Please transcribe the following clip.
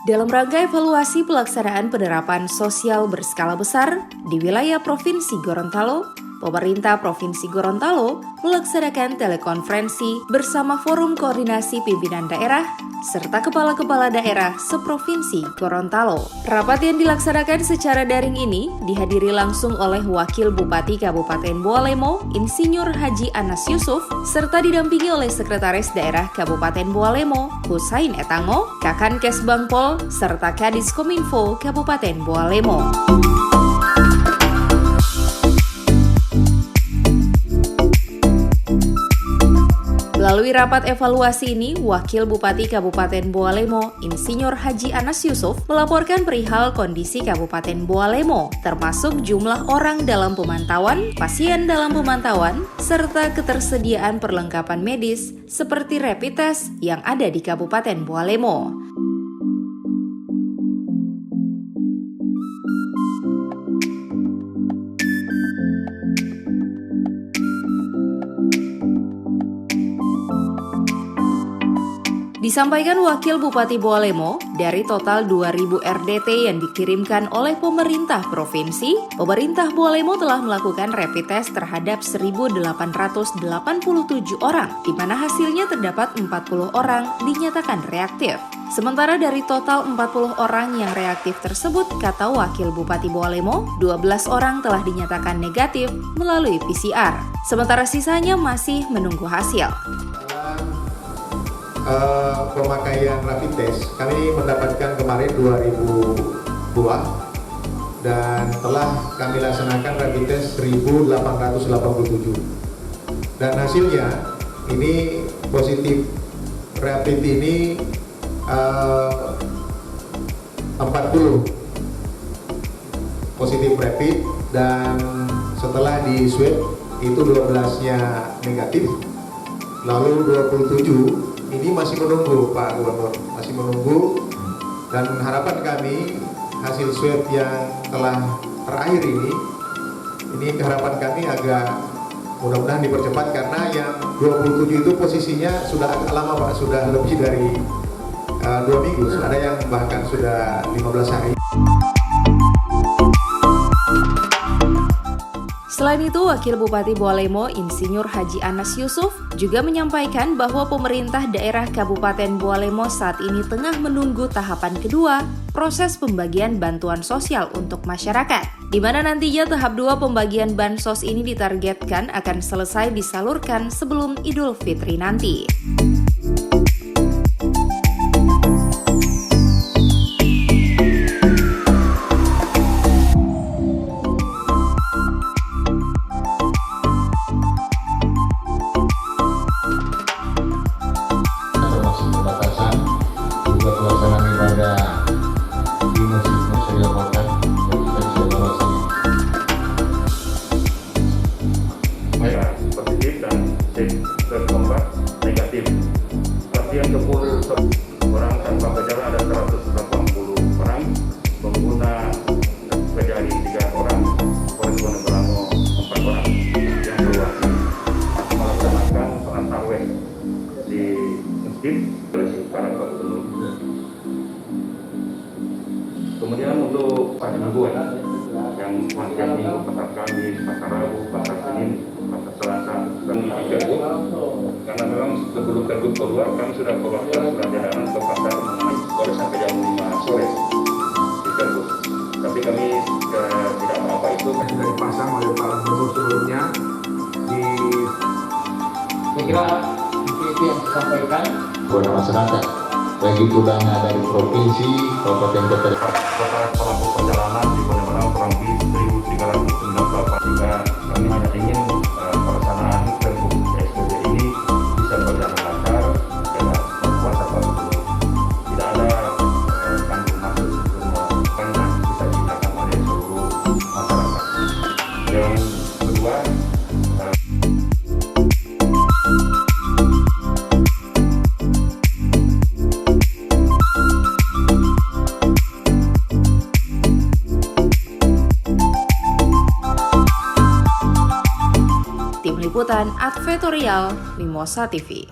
Dalam rangka evaluasi pelaksanaan penerapan sosial berskala besar di wilayah Provinsi Gorontalo, pemerintah Provinsi Gorontalo melaksanakan telekonferensi bersama Forum Koordinasi Pimpinan Daerah serta kepala-kepala daerah seprovinsi Gorontalo. Rapat yang dilaksanakan secara daring ini dihadiri langsung oleh Wakil Bupati Kabupaten Bualemo, Insinyur Haji Anas Yusuf, serta didampingi oleh Sekretaris Daerah Kabupaten Bualemo, Husain Etango, Kakankes Bangpol, serta Kadis Kominfo Kabupaten Bualemo. Melalui rapat evaluasi ini, Wakil Bupati Kabupaten Bualemo, Insinyur Haji Anas Yusuf, melaporkan perihal kondisi Kabupaten Bualemo, termasuk jumlah orang dalam pemantauan, pasien dalam pemantauan, serta ketersediaan perlengkapan medis seperti rapid test yang ada di Kabupaten Bualemo. Disampaikan Wakil Bupati Bualemo, dari total 2.000 RDT yang dikirimkan oleh pemerintah provinsi, pemerintah Bualemo telah melakukan rapid test terhadap 1.887 orang, di mana hasilnya terdapat 40 orang dinyatakan reaktif. Sementara dari total 40 orang yang reaktif tersebut, kata Wakil Bupati Bualemo, 12 orang telah dinyatakan negatif melalui PCR, sementara sisanya masih menunggu hasil. Pemakaian rapid test, kami mendapatkan kemarin 2.000 buah dan telah kami laksanakan rapid test 1.887 dan hasilnya ini positif. Rapid ini 40 positif rapid dan setelah di swab itu 12-nya negatif, lalu 27 ini masih menunggu, Pak Gubernur, masih menunggu, dan harapan kami hasil swab yang telah terakhir ini harapan kami agak mudah-mudahan dipercepat karena yang 27 itu posisinya sudah agak lama, Pak, sudah lebih dari 2 minggu, ada yang bahkan sudah 15 hari. Selain itu, Wakil Bupati Bualemo, Insinyur Haji Anas Yusuf, juga menyampaikan bahwa pemerintah daerah Kabupaten Bualemo saat ini tengah menunggu tahapan kedua, proses pembagian bantuan sosial untuk masyarakat, di mana nantinya tahap 2 pembagian bansos ini ditargetkan akan selesai disalurkan sebelum Idul Fitri nanti. Positif dan terkontak negatif. Pasien 10 orang tanpa gejala ada 180 orang, pengguna kejari 3 orang, koresponden Belamo 4 orang yang keluar melaksanakan sholat tarawih di masjid oleh para gubernur. Kemudian untuk pada minggu yang rangkaian minggu, pasar Kamis, pasar Rabu, pasar Senin, pasar Selasa, kami digabung karena memang sebelum tergub keluar kami sudah keluarkan surat edaran ke pasar mengenai boleh sampai jam 5 sore digabung. Tapi kami tidak apa itu sudah dipasang oleh para gubernur sebelumnya. Saya kira itu yang disampaikan kepada masyarakat, baik itu dana dari provinsi, kabupaten, kota. Pelaku perjalanan di benar-benar kurang lebih 1.398 juga kami hanya ingin pelaksanaan pergub PSBB ini bisa berjalan lancar dan berkuasa dulu. Tidak ada tanggung masuk semua karena bisa digunakan oleh seluruh masyarakat. Yang kedua, Tim Liputan Advertorial Mimosa TV.